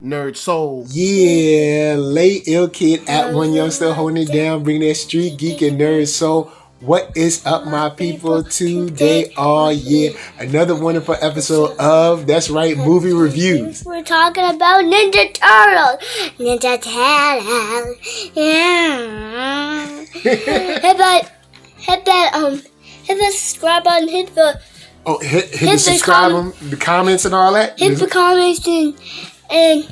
NERDSoul. Yeah, late ill kid at OneYoungsta holding it down, bringing that street geek and nerd soul. What is up, my people? Today, another wonderful episode of That's Right, Movie Reviews. We're talking about Ninja Turtles. Ninja Turtles. Yeah. hit that subscribe button. Hit the subscribe button, the comments and all that. Hit the comments and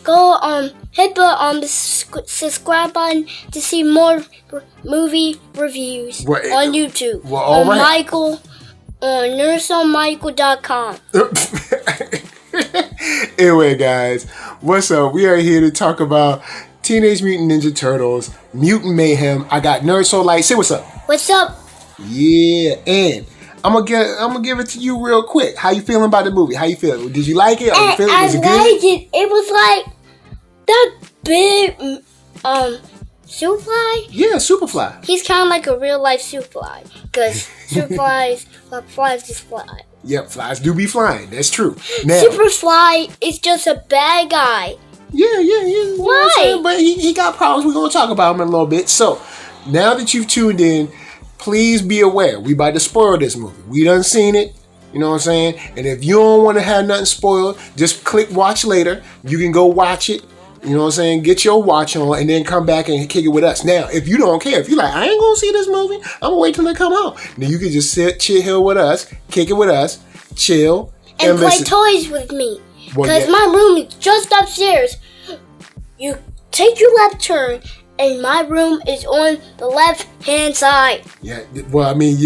go hit the subscribe button to see more movie reviews on YouTube. Well, all right. Michael on NERDSoulMichael.com. Anyway, guys, what's up? We are here to talk about Teenage Mutant Ninja Turtles, Mutant Mayhem. I got NERDSoulite. Say what's up. What's up? Yeah, and I'm gonna give it to you real quick. How you feeling about the movie? How you feeling? Did you like it? Was it good? It. It was like that big Superfly. Yeah, Superfly. He's kind of like a real life Superfly because Superflies flies just fly. Yep, flies do be flying. That's true. Now, Superfly is just a bad guy. Yeah. Why? But he got problems. We're gonna talk about him in a little bit. So now that you've tuned in, please be aware, we about to spoil this movie. We done seen it, you know what I'm saying? And if you don't want to have nothing spoiled, just click watch later. You can go watch it, you know what I'm saying? Get your watch on and then come back and kick it with us. Now, if you don't care, if you're like, I ain't gonna see this movie, I'm gonna wait till they come out. Then you can just sit, chill here with us, kick it with us, chill, and play toys with me. Because my room is just upstairs. You take your left turn, and my room is on the left-hand side. Yeah, well, I mean,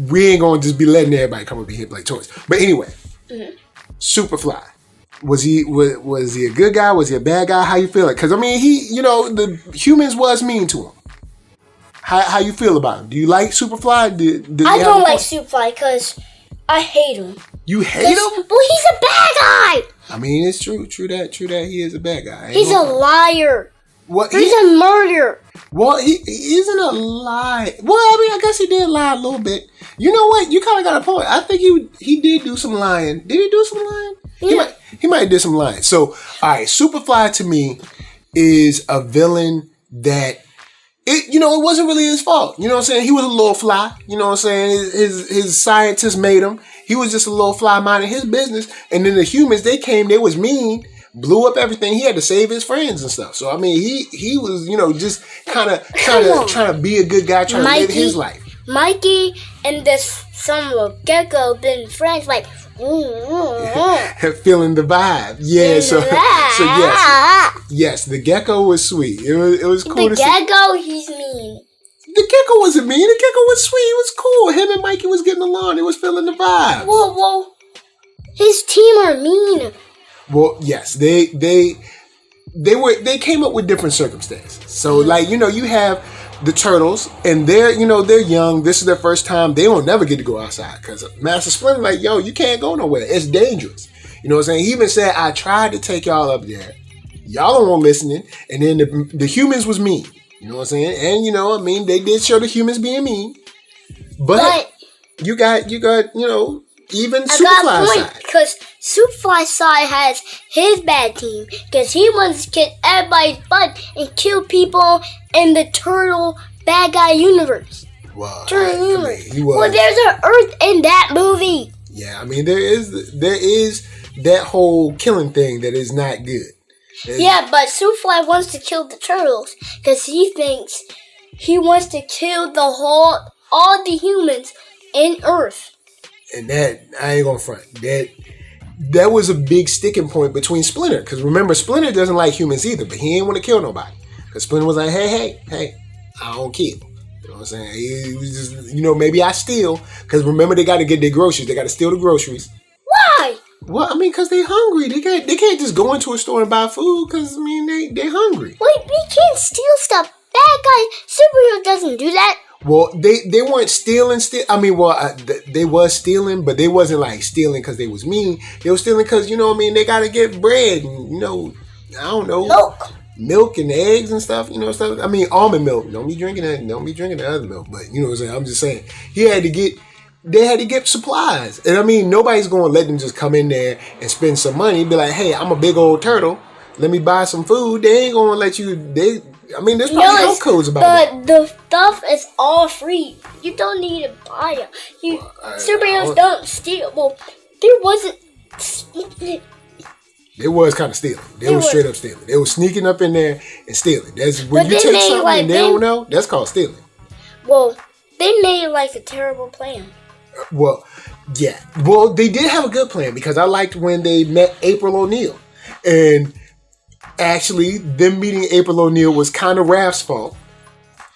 we ain't gonna just be letting everybody come up here and play toys. But anyway, Superfly, was he a good guy? Was he a bad guy? How you feeling? Because I mean, the humans was mean to him. How you feel about him? Do you like Superfly? I don't like Superfly because I hate him. You hate him? Well, he's a bad guy. I mean, it's true that he is a bad guy. He's a liar. What? He's a murderer. Well, he isn't a lie. Well, I mean, I guess he did lie a little bit. You know what? You kind of got a point. I think he did do some lying. Did he do some lying? Yeah. He might have did some lying. So, all right, Superfly to me is a villain that it wasn't really his fault. You know what I'm saying? He was a little fly. You know what I'm saying? His scientists made him. He was just a little fly minding his business. And then the humans, they came. They was mean. Blew up everything. He had to save his friends and stuff. So I mean, he was just kind of trying to be a good guy, trying to live his life. Mikey and this son of a gecko been friends, like feeling the vibe. Yeah. So yes, the gecko was sweet. It was cool. The gecko, he's mean. The gecko wasn't mean. The gecko was sweet. It was cool. Him and Mikey was getting along. They was feeling the vibe. Whoa. His team are mean. Well, yes, they came up with different circumstances. So, you have the turtles, and they're young. This is their first time. They won't never get to go outside because Master Splinter, like, yo, you can't go nowhere. It's dangerous. You know what I'm saying? He even said, I tried to take y'all up there. Y'all don't want listening. And then the humans was mean. You know what I'm saying? And they did show the humans being mean. But you got even Superfly side. Because Superfly side has his bad team. Because he wants to kick everybody's butt and kill people in the turtle bad guy universe. Well, Well, there's an Earth in that movie. Yeah, I mean there is that whole killing thing that is not good. Yeah, but Superfly wants to kill the turtles because he thinks he wants to kill all the humans in Earth. And that, I ain't gonna front. That was a big sticking point between Splinter. Because remember, Splinter doesn't like humans either, but he ain't want to kill nobody. Because Splinter was like, hey, I don't kill. You know what I'm saying? He was just, maybe I steal. Because remember, they got to get their groceries. They got to steal the groceries. Why? Well, I mean, because they hungry. They can't just go into a store and buy food. Because, I mean, they hungry. Wait, we can't steal stuff. Bad guy superhero doesn't do that. Well, they weren't stealing. They was stealing, but they wasn't like stealing because they was mean. They was stealing because they gotta get bread and I don't know, milk and eggs and stuff. Stuff. I mean, almond milk. Don't be drinking that. Don't be drinking the other milk. But you know what I'm saying. I'm just saying they had to get supplies, and I mean nobody's gonna let them just come in there and spend some money. Be like, hey, I'm a big old turtle. let me buy some food. They ain't gonna let you. There's probably health codes about it. But the stuff is all free. You don't need to buy it. Superheroes don't steal. Well, there wasn't. It was kind of stealing. They were straight up stealing. They were sneaking up in there and stealing. That's when you take something and they don't know. That's called stealing. Well, they made like a terrible plan. Well, yeah. Well, they did have a good plan because I liked when they met April O'Neil. And actually, them meeting April O'Neil was kind of Raph's fault.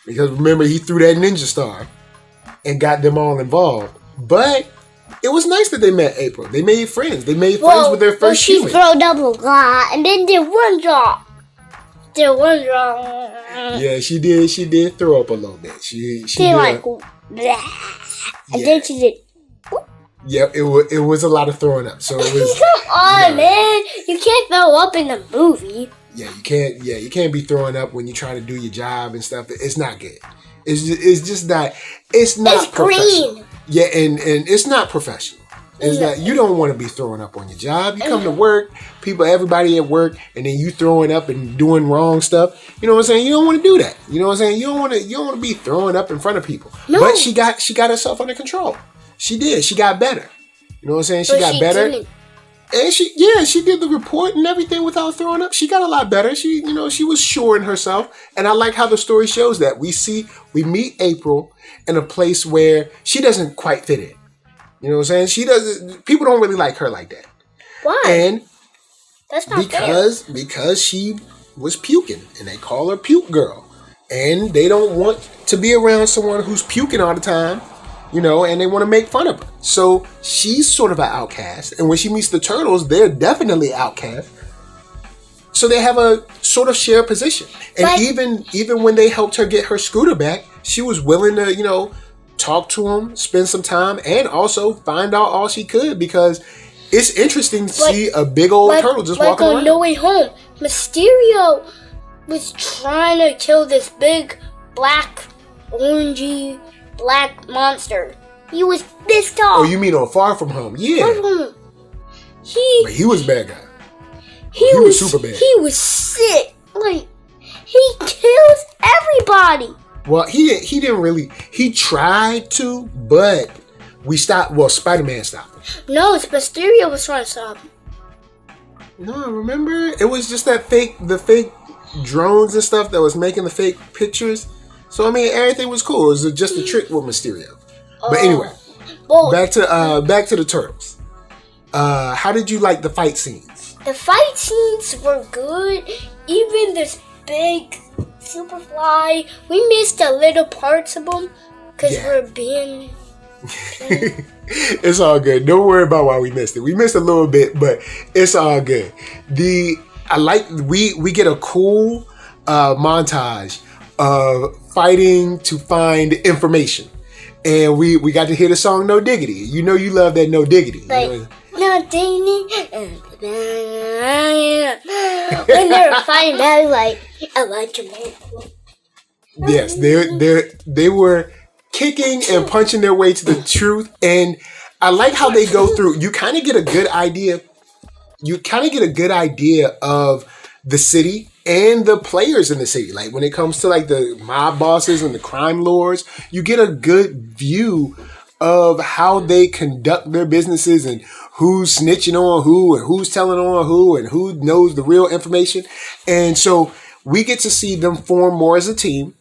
Because remember, he threw that ninja star and got them all involved. But it was nice that they met April. They made friends. They made friends with their first human. She threw double and then did one drop. Yeah, she did. She did throw up a little bit. She did like, bleh. And then she did. Yep, it was a lot of throwing up. So it was. Come on, man! You can't throw up in the movie. Yeah, you can't. Yeah, you can't be throwing up when you're trying to do your job and stuff. It's not good. It's just not. It's not professional. Green. Yeah, and it's not professional. It's not. You don't want to be throwing up on your job. You come to work, everybody at work, and then you throwing up and doing wrong stuff. You know what I'm saying? You don't want to do that. You know what I'm saying? You don't want to be throwing up in front of people. No. But she got herself under control. She did. She got better. You know what I'm saying? She got better. Didn't. And she did the report and everything without throwing up. She got a lot better. She was sure in herself. And I like how the story shows that. We meet April in a place where she doesn't quite fit in. You know what I'm saying? People don't really like her like that. Why? And that's not because she was puking and they call her puke girl. And they don't want to be around someone who's puking all the time. You know, and they want to make fun of her. So she's sort of an outcast. And when she meets the Turtles, they're definitely outcast. So they have a sort of shared position. And even when they helped her get her scooter back, she was willing to, talk to him, spend some time, and also find out all she could because it's interesting to see a big old turtle just walking around. On No Way Home, Mysterio was trying to kill this big orangey black monster. He was this tall. Oh, you mean on Far From Home? Yeah. Far From Home. He was a bad guy. He was super bad. He was sick. Like, he kills everybody. Well, he didn't really. He tried to, but we stopped. Well, Spider-Man stopped him. No, it's Mysterio was trying to stop him. No, remember? It was just the fake drones and stuff that was making the fake pictures. So, I mean, everything was cool. It was just a trick with Mysterio. But anyway, back to the Turtles. How did you like the fight scenes? The fight scenes were good. Even this big Superfly, we missed the little parts of them because we're being... It's all good. Don't worry about why we missed it. We missed a little bit, but it's all good. We get a cool montage of fighting to find information. And we got to hear the song No Diggity. You know you love that No Diggity. Like, No Diggity. When they were fighting back, like, I like your man. Yes, they were kicking and punching their way to the truth. And I like how they go through. You kind of get a good idea. You kind of get a good idea of the city and the players in the city. Like when it comes to like the mob bosses and the crime lords, you get a good view of how they conduct their businesses and who's snitching on who and who's telling on who and who knows the real information. And so we get to see them form more as a team.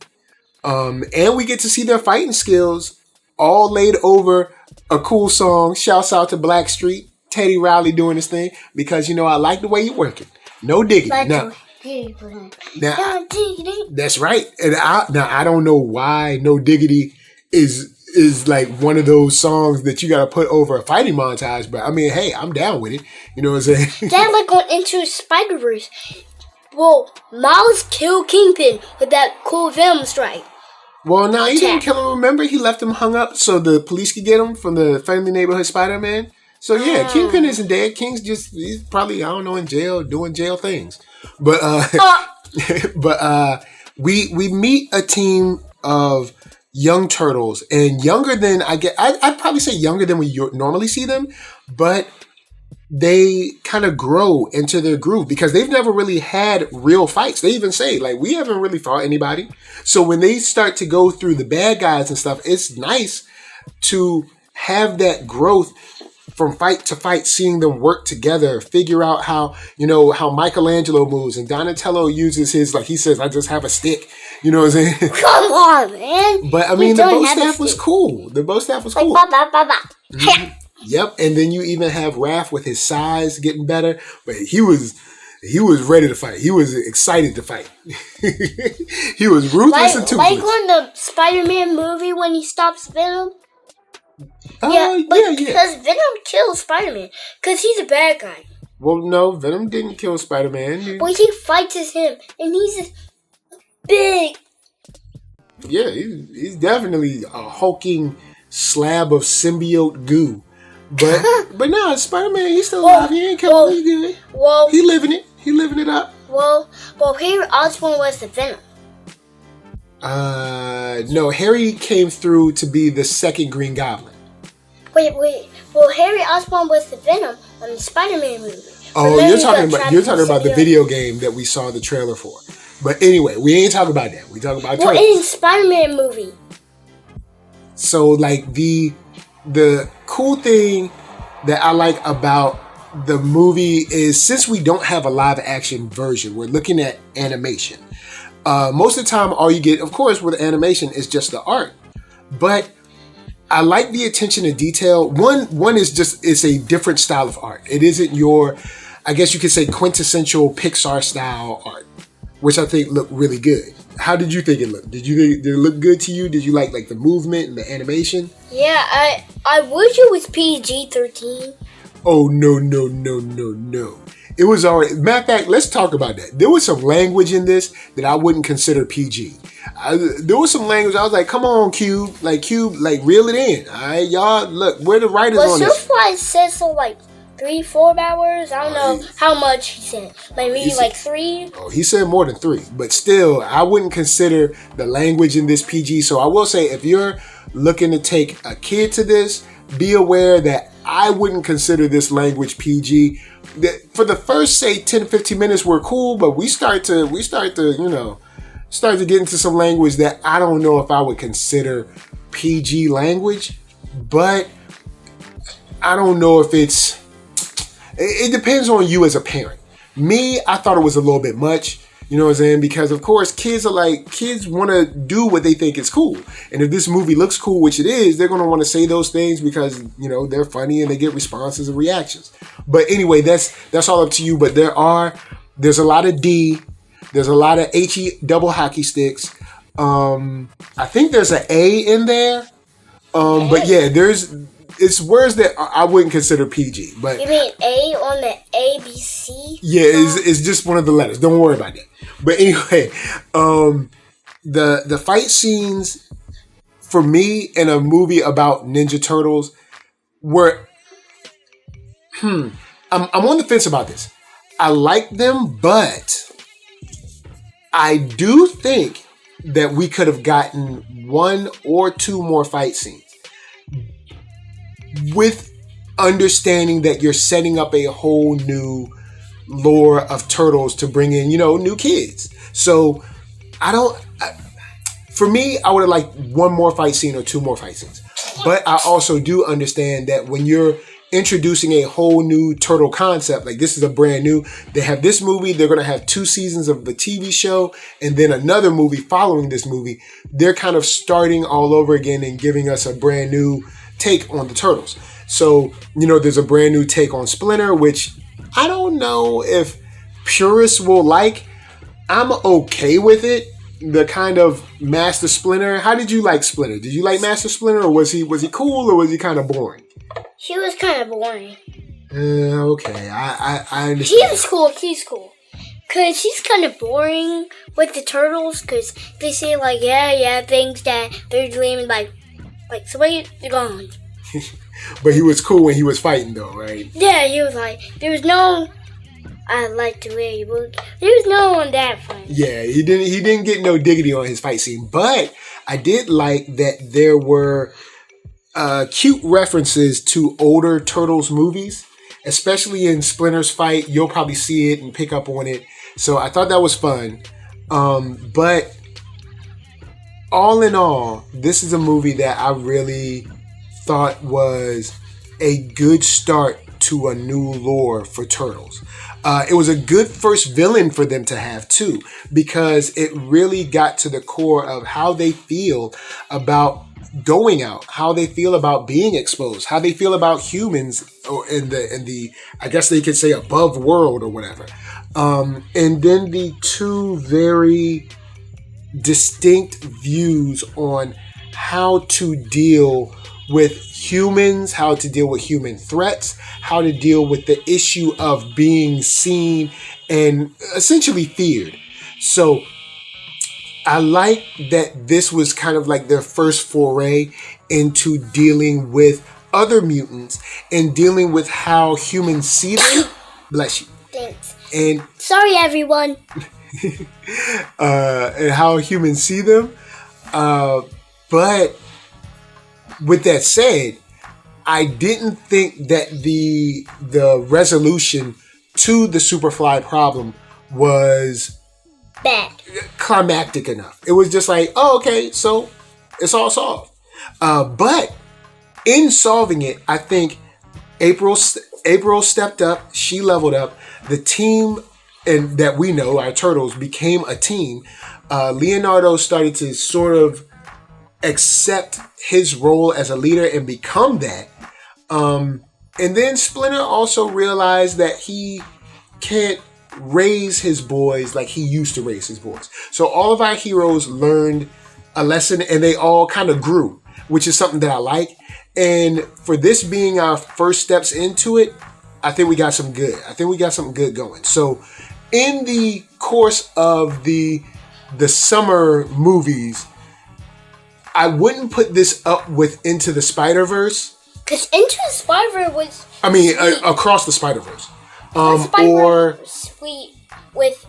And we get to see their fighting skills all laid over a cool song. Shouts out to Blackstreet, Teddy Riley doing his thing because, I like the way you work it. No diggity. Now, that's right. And I don't know why No Diggity is like one of those songs that you got to put over a fighting montage. But I mean, hey, I'm down with it. You know what I'm saying? Then like going into Spider-Verse. Well, Miles killed Kingpin with that cool Venom strike. Well, no, he didn't kill him. Remember, he left him hung up so the police could get him from the Friendly Neighborhood Spider-Man. So yeah, Kingpin isn't dead. he's probably, I don't know, in jail doing jail things. But we meet a team of young turtles and younger than I'd probably say younger than we normally see them, but they kind of grow into their groove because they've never really had real fights. They even say, like, we haven't really fought anybody. So when they start to go through the bad guys and stuff, it's nice to have that growth from fight to fight, seeing them work together, figure out how, how Michelangelo moves and Donatello uses his, like he says, I just have a stick. You know what I'm saying? Come on, man. But I mean, the bow staff was cool. The bow staff was cool. Ba, ba, ba, ba. Mm-hmm. Yep, and then you even have Raph with his size getting better, but he was ready to fight. He was excited to fight. He was ruthless and toothless. Like on the Spider-Man movie when he stops Venom. Because Venom kills Spider-Man because he's a bad guy. Well, no, Venom didn't kill Spider-Man. But he fights as him, and he's big. Yeah, he's definitely a hulking slab of symbiote goo. But no, Spider-Man, he's still alive. He ain't killing me good. Well, he living it. He living it up. Well, Harry Osborn was the Venom. No, Harry came through to be the second Green Goblin. Wait. Well, Harry Osborn was the Venom on the Spider-Man movie. Oh, you're talking about the video game that we saw the trailer for. But anyway, we ain't talking about that. We talking about Turtles. In the Spider-Man movie. So, like, the cool thing that I like about the movie is, since we don't have a live action version, we're looking at animation. Most of the time, all you get, of course, with animation is just the art. But I like the attention to detail. One is just, it's a different style of art. It isn't your, I guess you could say, quintessential Pixar style art, which I think looked really good. How did you think it looked? Did it look good to you? Did you like the movement and the animation? Yeah, I wish it was PG-13. Oh, no. It was already, matter of fact, let's talk about that. There was some language in this that I wouldn't consider PG. There was some language, I was like, come on, Cube, reel it in. All right, y'all, look, we're the writers on this. So far it says so, 3-4 hours. I don't know how much he said. Maybe 3. Oh, he said more than 3. But still, I wouldn't consider the language in this PG. So I will say, if you're looking to take a kid to this, be aware that I wouldn't consider this language PG. For the first, say, 10-15 minutes, we're cool, but we start to get into some language that I don't know if I would consider PG language. But I don't know if it depends on you as a parent. Me, I thought it was a little bit much. You know what I'm saying? Because, of course, kids want to do what they think is cool. And if this movie looks cool, which it is, they're going to want to say those things because, they're funny and they get responses and reactions. But anyway, that's all up to you. But there's a lot of D. There's a lot of HE double hockey sticks. I think there's an A in there. But yeah, it's words that I wouldn't consider PG. But you mean A on the ABC? Yeah, it's just one of the letters. Don't worry about that. But anyway, the fight scenes for me in a movie about Ninja Turtles were I'm on the fence about this. I like them, but I do think that we could have gotten 1 or 2 more fight scenes, with understanding that you're setting up a whole new lore of Turtles to bring in, new kids. So for me, I would have liked 1 more fight scene or 2 more fight scenes. But I also do understand that when you're introducing a whole new turtle concept, like this is a brand new, they have this movie, they're going to have 2 seasons of the TV show, and then another movie following this movie. They're kind of starting all over again and giving us a brand new take on the Turtles. So, there's a brand new take on Splinter, which I don't know if purists will like. I'm okay with it. The kind of Master Splinter. How did you like Splinter? Did you like Master Splinter, or was he cool, or was he kind of boring? He was kind of boring. Okay, I understand. He's cool. Because he's kind of boring with the Turtles, because they say, things that they're dreaming, so where you going? But he was cool when he was fighting, though, right? Yeah, he was there was no, I like the way you look. There was no on that fight. Yeah, he didn't get no diggity on his fight scene. But I did like that there were cute references to older Turtles movies especially in Splinter's fight. You'll probably see it and pick up on it. So I thought that was fun. But all in all, this is a movie that I really thought was a good start to a new lore for Turtles. It was a good first villain for them to have too, because it really got to the core of how they feel about going out, how they feel about being exposed, how they feel about humans or in the I guess they could say above world or whatever. And then the two very distinct views on how to deal with humans, how to deal with human threats, how to deal with the issue of being seen and essentially feared. So I like that this was kind of like their first foray into dealing with other mutants and dealing with how humans see them. Bless you. Thanks. And sorry, everyone. And how humans see them. But with that said, I didn't think that the resolution to the Superfly problem was bad, climactic enough. It was just like, oh, okay, so it's all solved. But in solving it, I think April stepped up. She leveled up. The team and that we know, our Turtles, became a team. Leonardo started to sort of accept his role as a leader and become that. And then Splinter also realized that he can't raise his boys like he used to raise his boys. So all of our heroes learned a lesson and they all kind of grew, which is something that I like. And for this being our first steps into it, I think we got some good. I think we got something good going. So in the course of the summer movies, I wouldn't put this up with Into the Spider-Verse. Because Into the Spider-Verse was Across the Spider-Verse. Or sweet with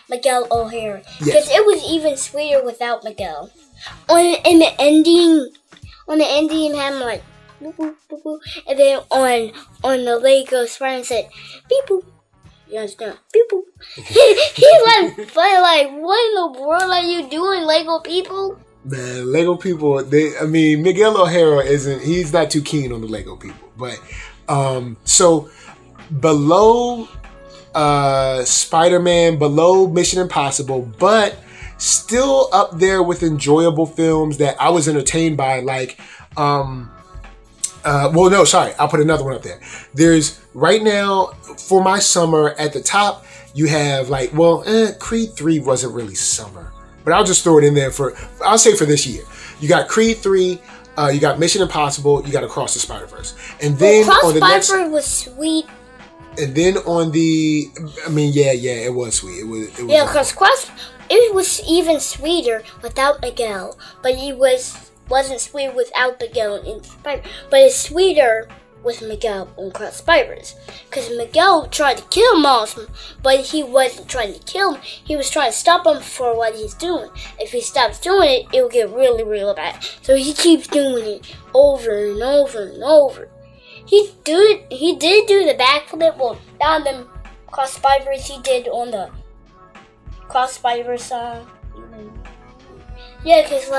Miguel O'Hara. Because it was even sweeter without Miguel. In the ending, him like boop, boop, boop, boop. And then on the Lego Spider-Man said beep boop. You understand? Beep boop. He's like, what in the world are you doing, Lego people? Man, Lego people, Miguel O'Hara he's not too keen on the Lego people. But, so below Spider-Man, below Mission Impossible, but still up there with enjoyable films that I was entertained by, like, I'll put another one up there. There's, right now, for my summer, at the top, you have, Creed 3 wasn't really summer. But I'll just throw it in there I'll say for this year. You got Creed 3, you got Mission Impossible, you got Across the Spider-Verse. And then on the next... Spider-Verse was sweet. And then on the... it was sweet. It was because it was even sweeter without Miguel. But it wasn't sweet without Miguel in Spider. But it's sweeter with Miguel on Cross Spider-Verse. Because Miguel tried to kill Miles, but he wasn't trying to kill him. He was trying to stop him for what he's doing. If he stops doing it, it will get really, really bad. So he keeps doing it over and over and over. He did do the backflip. Well, not on the Cross Spider-Verse. He did on the Cross Spider-Verse song. Yeah, because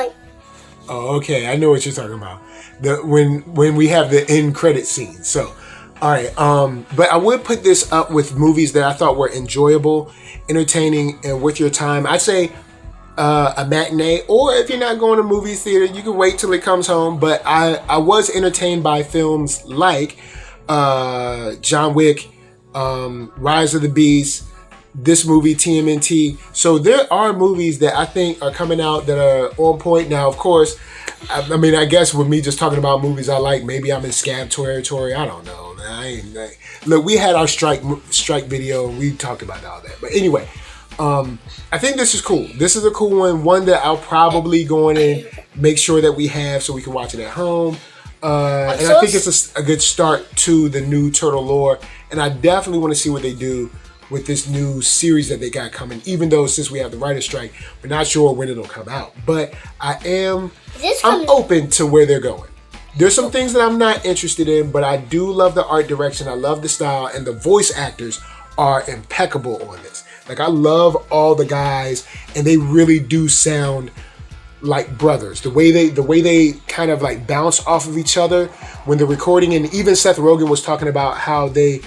Oh, okay. I know what you're talking about. When we have the end credit scene. So, all right. But I would put this up with movies that I thought were enjoyable, entertaining, and worth your time. I'd say a matinee, or if you're not going to movie theater, you can wait till it comes home. But I was entertained by films like John Wick, Rise of the Beast, this movie TMNT. So there are movies that I think are coming out that are on point. Now, of course, I guess with me just talking about movies I like, maybe I'm in scab territory. I don't know. Look, we had our strike video and we talked about all that. But anyway, I think this is cool. This is a cool one that I'll probably go in and make sure that we have so we can watch it at home. And I think it's a good start to the new Turtle lore. And I definitely want to see what they do with this new series that they got coming, even though since we have the writer's strike, we're not sure when it'll come out. But I'm open to where they're going. There's some things that I'm not interested in, but I do love the art direction. I love the style, and the voice actors are impeccable on this. Like, I love all the guys, and they really do sound like brothers. The way they kind of like bounce off of each other when they're recording, and even Seth Rogen was talking about how they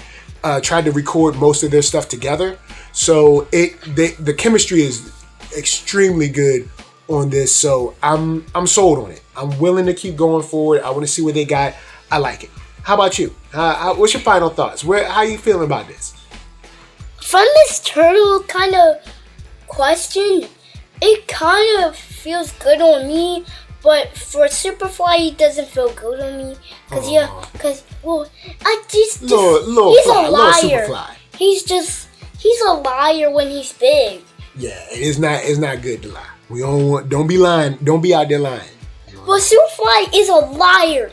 tried to record most of their stuff together. So the chemistry is extremely good on this. So I'm sold on it. I'm willing to keep going forward. I want to see what they got. I like it. How about you? What's your final thoughts? How are you feeling about this? From this turtle kind of question, it kind of feels good on me, but for Superfly, it doesn't feel good on me. Cause he's a liar. He's a liar when he's big. Yeah, it's not good to lie. Don't be lying. Don't be out there lying. Well, Superfly is a liar.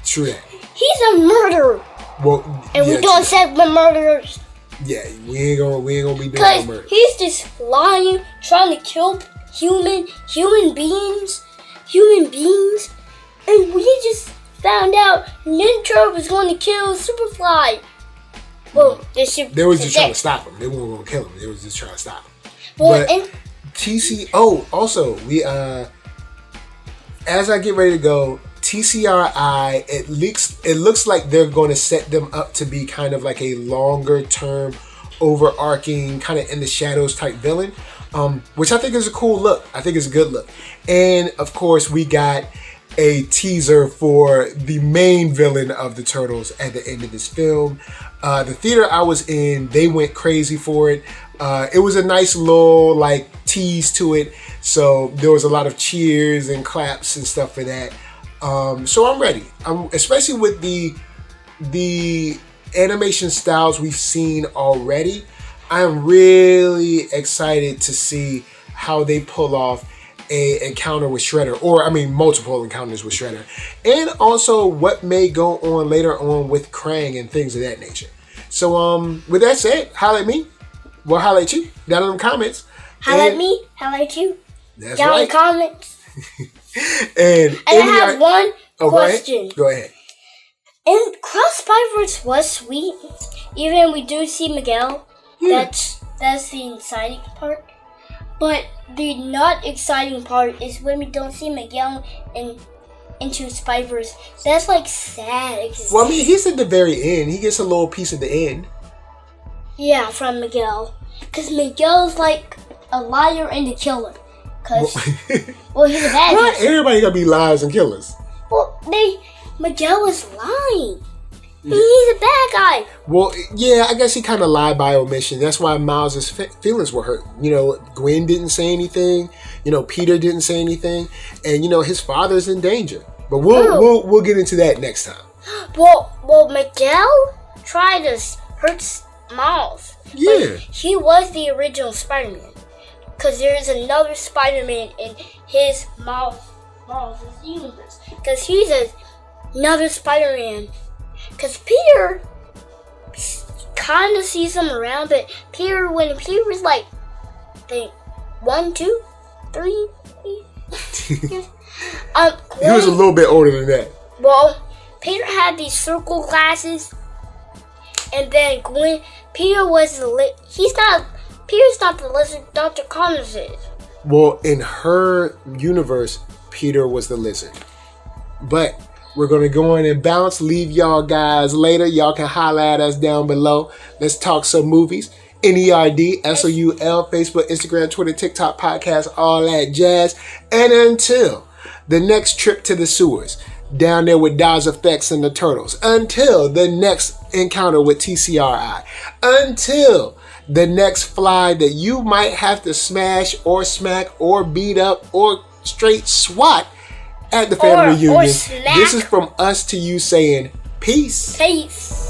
True that. He's a murderer. Well, and we don't accept the murderers. Yeah, we ain't gonna be doing no murder. He's just lying, trying to kill human beings, and we just found out Ninja was going to kill Superfly. Well, they was just trying to stop him. They weren't gonna kill him. They was just trying to stop him. Well, but also we as I get ready to go, TCRI, it looks like they're going to set them up to be kind of like a longer term, overarching, kind of in the shadows type villain, which I think is a cool look. I think it's a good look. And of course, we got a teaser for the main villain of the Turtles at the end of this film. The theater I was in, they went crazy for it. It was a nice little like tease to it. So there was a lot of cheers and claps and stuff for that. So I'm ready. Especially with the animation styles we've seen already. I'm really excited to see how they pull off a encounter with Shredder, or multiple encounters with Shredder, and also what may go on later on with Krang and things of that nature. So with that said, holla at me. Well, holla at you down in the comments. Holla at me. Holla at you. That's down right. in the comments. And I have one question. Go ahead. And Cross Spiderverse was sweet. Even we do see Miguel. Yeah. That's the exciting part. But the not exciting part is when we don't see Miguel into Spiderverse. That's like sad. Well, he's at the very end. He gets a little piece at the end. Yeah, from Miguel. Because Miguel's like a liar and a killer. Because, he's a bad guy. Everybody gotta be liars and killers. Well, Miguel was lying. He's a bad guy. Well, yeah, I guess he kind of lied by omission. That's why Miles' feelings were hurt. Gwen didn't say anything. Peter didn't say anything. And, his father's in danger. But we'll get into that next time. Well, Miguel tried to hurt Miles. Yeah. He was the original Spider-Man. Because there's another Spider-Man in his Miles' universe. Because he's another Spider-Man. Because Peter kind of sees him around, but when Peter was like, 1, 2, 3. He was a little bit older than that. Well, Peter had these circle glasses, and then Peter was Peter's not the lizard. Dr. Connors is. Well, in her universe, Peter was the lizard, but. We're going to go in and bounce, leave y'all guys later. Y'all can holler at us down below. Let's talk some movies. NERDSoul, Facebook, Instagram, Twitter, TikTok, podcast, all that jazz. And until the next trip to the sewers, down there with Daz Effects and the Turtles. Until the next encounter with TCRI. Until the next fly that you might have to smash or smack or beat up or straight swat at the family reunion. This is from us to you saying peace. Peace.